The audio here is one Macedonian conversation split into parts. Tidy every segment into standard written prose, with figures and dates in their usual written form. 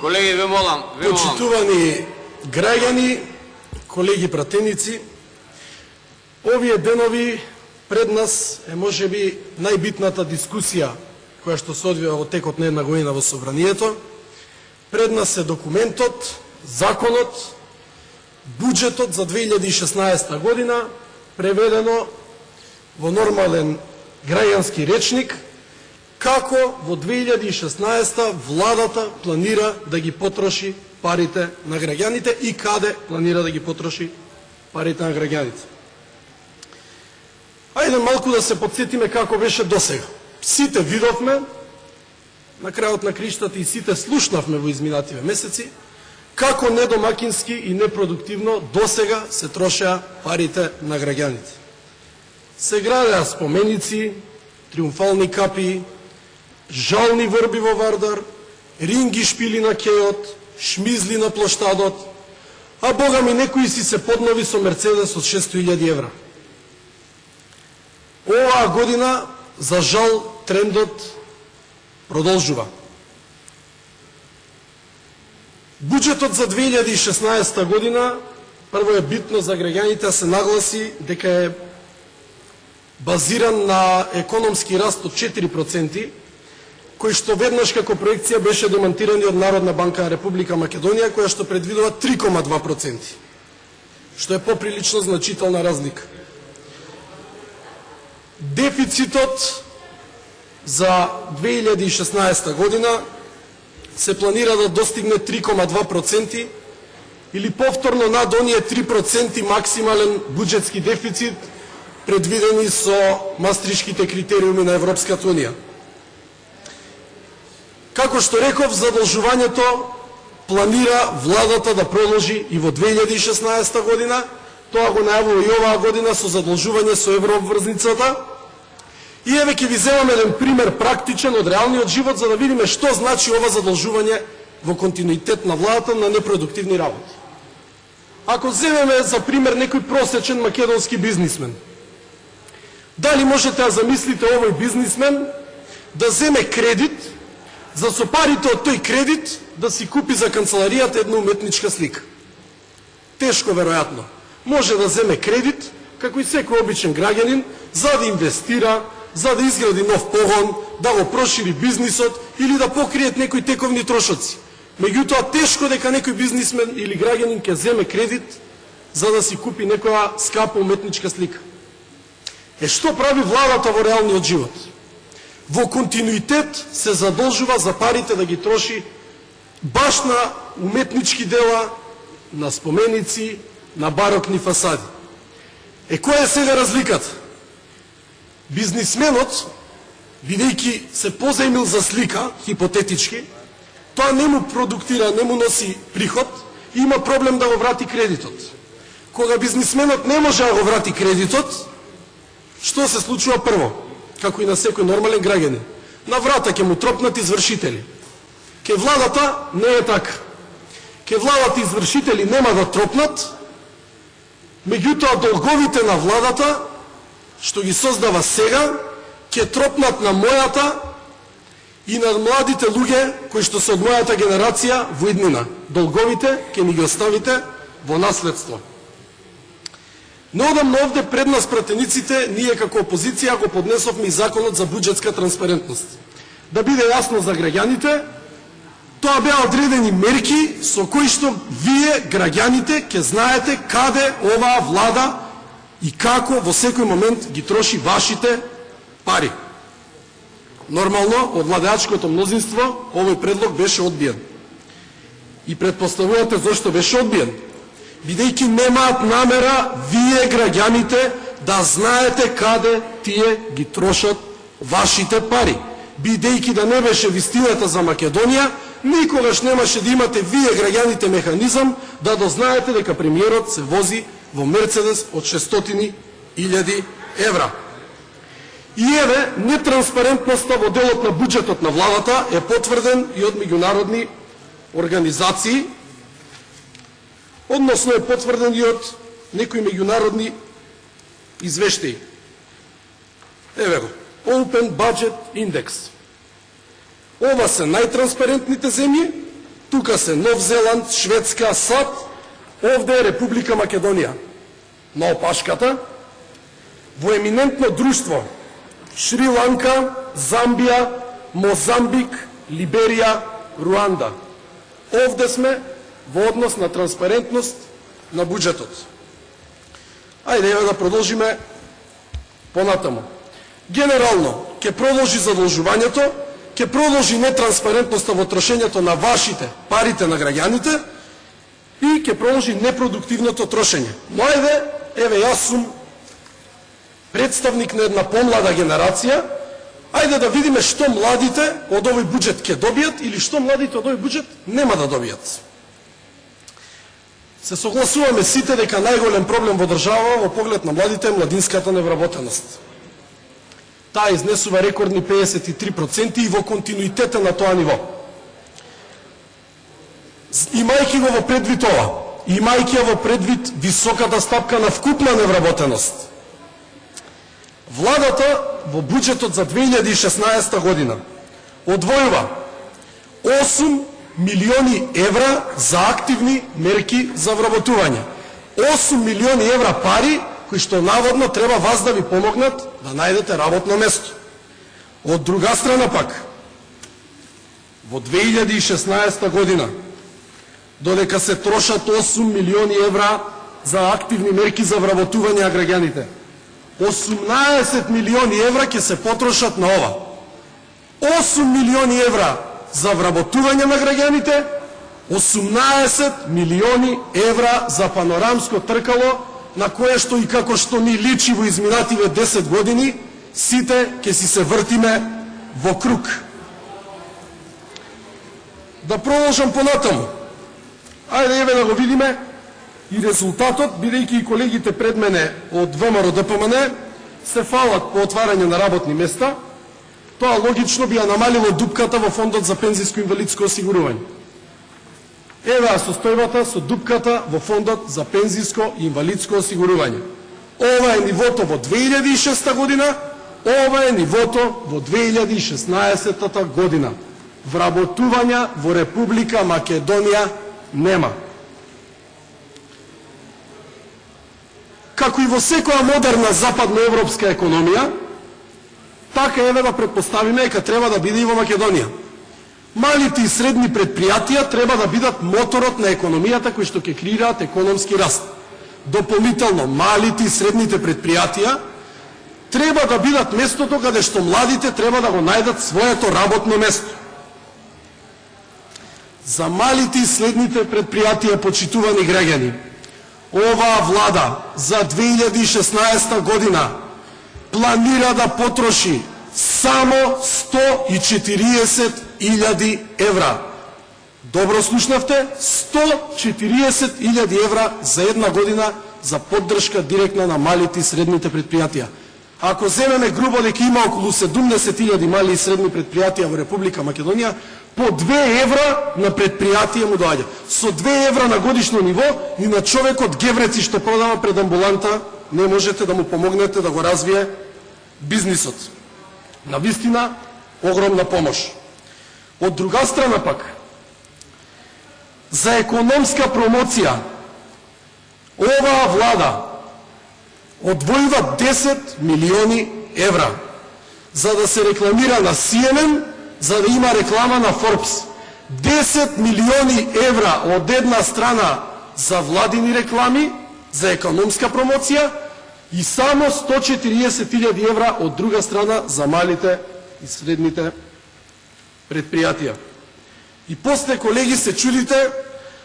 Колеги, ве молам. Почитувани граѓани, колеги пратеници, овие денови пред нас е можеби најбитната дискусија која што се одвива во текот на една година во Собранието. Пред нас е документот, законот, буџетот за 2016 година, преведено во нормален граѓански речник, како во 2016 владата планира да ги потроши парите на граѓаните и каде планира да ги потроши парите на граѓаните. Ајде малку да се подсетиме како беше досега. Сите видовме, на крајот на криштата и сите слушнавме во изминативе месеци, како недомакински и непродуктивно досега се трошеа парите на граѓаните. Се градеа споменици, триумфални капии, жални врби во Вардар, ринги шпили на кеот, шмизли на плоштадот, а бога ми некои си се поднови со Мерцедес од 600.000 евра. Оваа година, за жал, трендот продолжува. Буџетот за 2016 година, прво е битно за граѓаните да се нагласи дека е базиран на економски раст од 4%, кој што веднаш како проекција беше демонтиран од Народна банка на Република Македонија, која што предвидува 3,2%, што е поприлично значителна разлика. Дефицитот за 2016 година се планира да достигне 3,2% или повторно над оние 3% максимален буџетски дефицит предвидени со мастришките критериуми на Европската Унија. Како што реков, задолжувањето планира владата да продолжи и во 2016 година, тоа го најавува и оваа година со задолжување со еврообврзницата. И еве ќе ви земам еден пример практичен од реалниот живот за да видиме што значи ова задолжување во континуитет на владата на непродуктивни работи. Ако земеме за пример некој просечен македонски бизнисмен, дали можете да замислите овој бизнисмен да земе кредит за со парите од тој кредит да си купи за канцеларијата една уметничка слика? Тешко веројатно. Може да земе кредит, како и секој обичен граѓанин, за да инвестира, за да изгради нов погон, да го прошири бизнисот или да покриет некои тековни трошоци. Меѓутоа, тешко дека некој бизнисмен или граѓанин ќе земе кредит за да си купи некоја скапа уметничка слика. Што прави владата во реалниот живот? Во континуитет се задолжува за парите да ги троши баш на уметнички дела, на споменици, на барокни фасади. Која е сега разликата? Бизнисменот, бидејќи се позајмил за слика, хипотетички, тоа не му продуктира, не му носи приход и има проблем да го врати кредитот. Кога бизнисменот не може да го врати кредитот, што се случува прво? Како и на секој нормален граѓанин. На врата ќе му тропнат извршители. Ке владата не е така. Ке владата извршители нема да тропнат, меѓутоа долговите на владата, што ги создава сега, ќе тропнат на мојата и на младите луѓе кои што се од мојата генерација во иднина. Долговите ќе ни ги оставите во наследство. Но одамна овде пред нас пратениците, ние како опозиција го поднесовме и законот за буџетска транспарентност. Да биде јасно за граѓаните, тоа беа одредени мерки со кои што вие, граѓаните, ќе знаете каде оваа влада и како во секој момент ги троши вашите пари. Нормално, од владеачкото мнозинство овој предлог беше одбиен. И предпоставувате зашто беше одбиен. Бидејќи немаат намера вие, граѓаните, да знаете каде тие ги трошат вашите пари. Бидејќи да не беше вистината за Македонија, никогаш немаше да имате вие, граѓаните, механизам да дознаете дека премиерот се вози во Мерцедес од 600.000 евра. И еве, нетранспарентноста во делот на буџетот на владата е потврден и од меѓународни организации, односно е потврден и од некои меѓународни извештаи. Еве го, Open Budget Index. Ова се најтранспарентните земји Тука се Нов Зеланд, Шведска, САД, овде е Република Македонија. На опашката, во еминентно друштво Шри-Ланка, Замбија, Мозамбик, Либерија, Руанда. Овде сме во однос на транспарентност на буџетот. Ајде да продолжиме понатаму. Генерално, ќе продолжи задолжувањето, ќе продолжи нетранспарентноста во трошењето на вашите, парите на граѓаните и ќе продолжи непродуктивното трошење. Но ајде, еве јас сум представник на една помлада генерација, ајде да видиме што младите од овој буџет ќе добијат или што младите од овој буџет нема да добијат. Се согласуваме сите дека најголем проблем во држава во поглед на младите е младинската невработеност. Таа изнесува рекордни 53% и во континуитета на тоа ниво. Имајќи го во предвид ова, имајќи во предвид високата стапка на вкупна невработеност, владата во буџетот за 2016 година одвојува 8 милиони евра за активни мерки за вработување. 8 милиони евра пари кои што наводно треба вас да ви помогнат да најдете работно место. Од друга страна пак, во 2016 година, додека се трошат 8 милиони евра за активни мерки за вработување на граѓаните, 18 милиони евра ќе се потрошат на ова. 8 милиони евра за вработување на граѓаните, 18 милиони евра за панорамско тркало, на кое што и како што ни личи во изминативе 10 години, сите ќе си се вртиме во круг. Да продолжам понатаму. Ајде еве да го видиме и резултатот, бидејќи и колегите пред мене од ВМРО ДПМН се фалат по отварање на работни места, тоа логично би ја намалило дупката во фондот за пензиско инвалидско осигурување. Еве состојбата со дупката во фондот за пензиско и инвалидско осигурување. Ова е нивото во 2006 година, ова е нивото во 2016 година. Вработувања во Република Македонија нема. Како и во секоја модерна западноевропска економија, така еве да претпоставиме дека треба да биде и во Македонија. Малите и средни предпријатија треба да бидат моторот на економијата кои што ќе креираат економски раст. Дополнително, малите и средните предпријатија треба да бидат местото каде што младите треба да го најдат своето работно место. За малите и средните предпријатија, почитувани граѓани, оваа влада за 2016 година планира да потроши само 140.000 евра. Добро слушнавте, 140.000 евра за една година за поддршка директна на малите и средните предпријатија. Ако земеме грубо дека има околу 70.000 мали и средни предпријатија во Република Македонија, по 2 евра на предпријатие му доаѓа. Со 2 евра на годишно ниво и на човекот гевреци што продава пред амбуланта не можете да му помогнете да го развие бизнисот. Навистина, огромна помош. Од друга страна пак, за економска промоција, оваа влада одвојува 10 милиони евра за да се рекламира на CNN, за да има реклама на Forbes. 10 милиони евра од една страна за владини реклами, за економска промоција и само 140.000 евра од друга страна за малите и средните предпријатија. И после, колеги, се чудите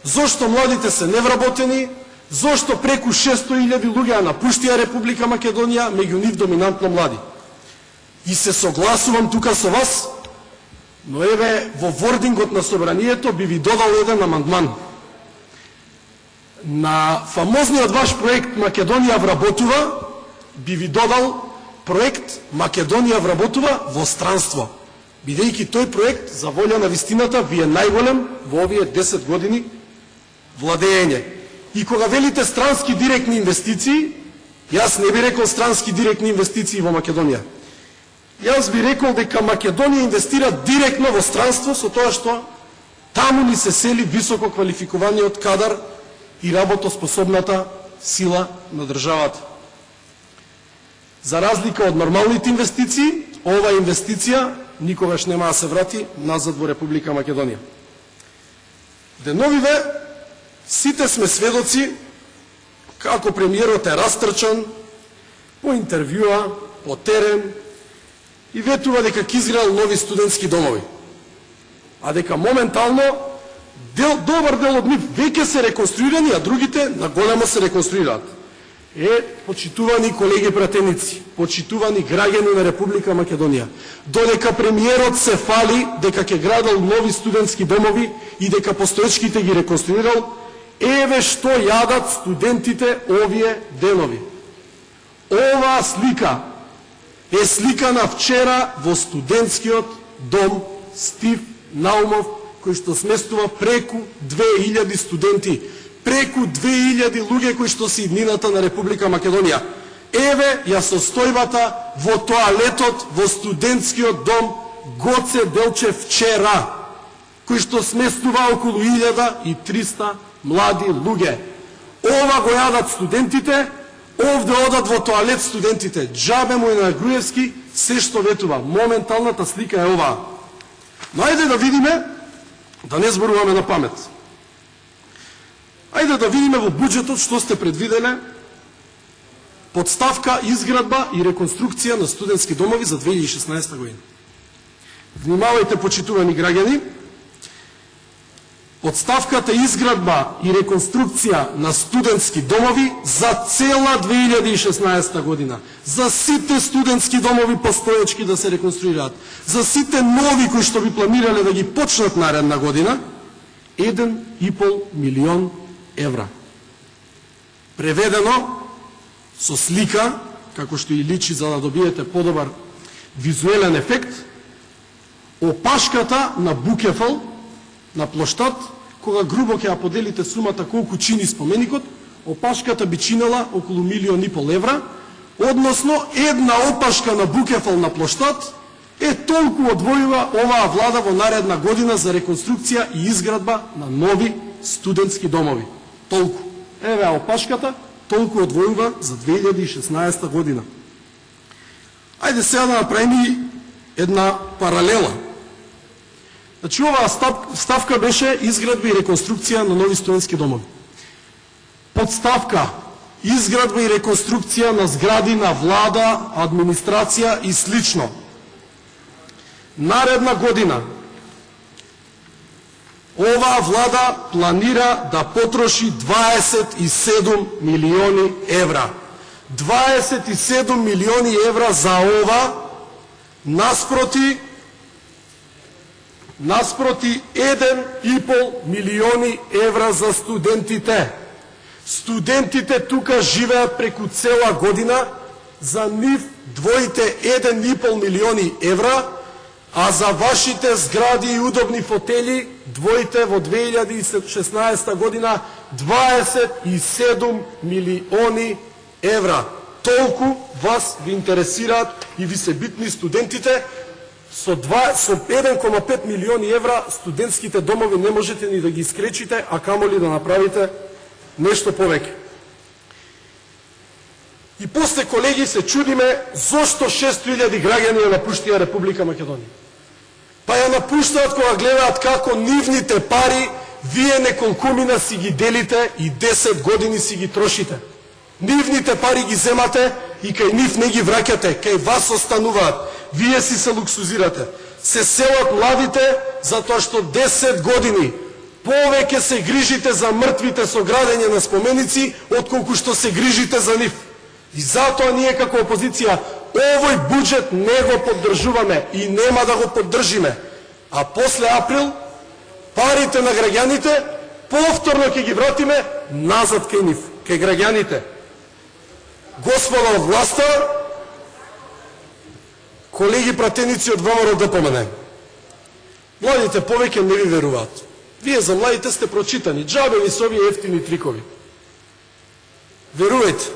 зошто младите се невработени, зошто преку 600.000 луѓе напуштија Република Македонија, меѓу нив доминантно млади. И се согласувам тука со вас, но еве во вордингот на собранието би ви додал еден амандман. На фамозниот ваш проект Македонија вработува, би ви додал проект Македонија вработува во странство. Бидејќи тој проект, за волја на вистината, ви е најголем во овие 10 години владење. И кога велите странски директни инвестиции, јас не би рекол странски директни инвестиции во Македонија. Јас би рекол дека Македонија инвестира директно во странство со тоа што Таму ни се сели високо квалификуваниот кадар и работоспособната сила на државата. За разлика од нормалните инвестиции, ова инвестиција никогаш нема да се врати назад во Република Македонија. Деновиве сите сме сведоци како премиерот е растрчан по интервјуа, по терен и ветува дека ќе изградат нови студентски домови. А дека моментално добар дел од нив веќе се реконструирани, а другите на големо се реконструираат. Почитувани колеги пратеници, почитувани граѓани на Република Македонија, додека премиерот се фали дека ќе градал нови студентски домови и дека постоечките ги реконструирал, еве што јадат студентите овие денови. Оваа слика е слика на вчера во студентскиот дом Стив Наумов, кој што сместува преку 2000 студенти, преку 2000 луѓе кои што се иднината на Република Македонија. Еве ја состојбата во тоалетот во студентскиот дом Гоце Делчев вчера, кој што сместува околу 1300 млади луѓе. Ова го јадат студентите, овде одат во тоалет студентите. Џабе му е на Груевски се што ветува. Моменталната слика е оваа. Но ајде да видиме, да не зборуваме на памет. Ајде да видиме во буџетот што сте предвиделе подставка изградба и реконструкција на студентски домови за 2016 година. Внимавајте, почитувани граѓани, подставката изградба и реконструкција на студентски домови за цела 2016 година, за сите студентски домови постоечки да се реконструираат, за сите нови кои што би планирале да ги почнат наредна година, 1,5 милион евра. Преведено со слика, како што и личи за да добиете подобар визуелен ефект, опашката на букефал на плоштад, кога грубо ќе ја поделите сумата колку чини споменикот, опашката би чинела околу 1,5 милион евра, односно една опашка на букефал на плоштад толку одвојува оваа влада во наредна година за реконструкција и изградба на нови студентски домови. Толку. Еве опашката, толку одвојува за 2016 година. Ајде сега да направиме една паралела. Значи, оваа ставка беше изградба и реконструкција на нови студентски домови. Подставка изградба и реконструкција на згради на влада, администрација и слично. Наредна година оваа влада планира да потроши 27 милиони евра. 27 милиони евра за ова, наспроти 1,5 милиони евра за студентите. Студентите тука живеат преку цела година, за нив двоите 1,5 милиони евра, а за вашите згради и удобни фотели двоите во 2016 година 27 милиони евра. Толку вас ви интересираат и ви се битни студентите. Со 1,5 милиони евра студентските домови не можете ни да ги искречите, а камоли да направите нешто повеќе. И после, колеги, се чудиме зошто 600.000 граѓани ја напуштија Република Македонија. Па ја напуштаат кога гледаат како нивните пари вие неколкумина си ги делите и 10 години си ги трошите. Нивните пари ги земате и кај нив не ги враќате, кај вас остануваат. Вие си се луксузирате. Се селат младите затоа што 10 години повеќе се грижите за мртвите со градење на споменици, отколку што се грижите за нив. И затоа ние како опозиција овој буџет не го поддржуваме и нема да го поддржиме. А после април парите на граѓаните повторно ќе ги вратиме назад кај нив, кај граѓаните. Господа од власта, колеги пратеници од ВМРО ДПМН, младите повеќе не ви веруваат. Вие за младите сте прочитани, џабе ви со овие ефтини трикови. Верувајте,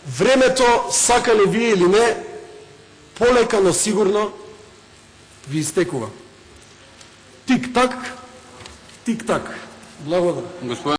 времето, сакале вие или не, полека, но сигурно ви истекува. Тик-так, Тик-так. Благодарам. Господин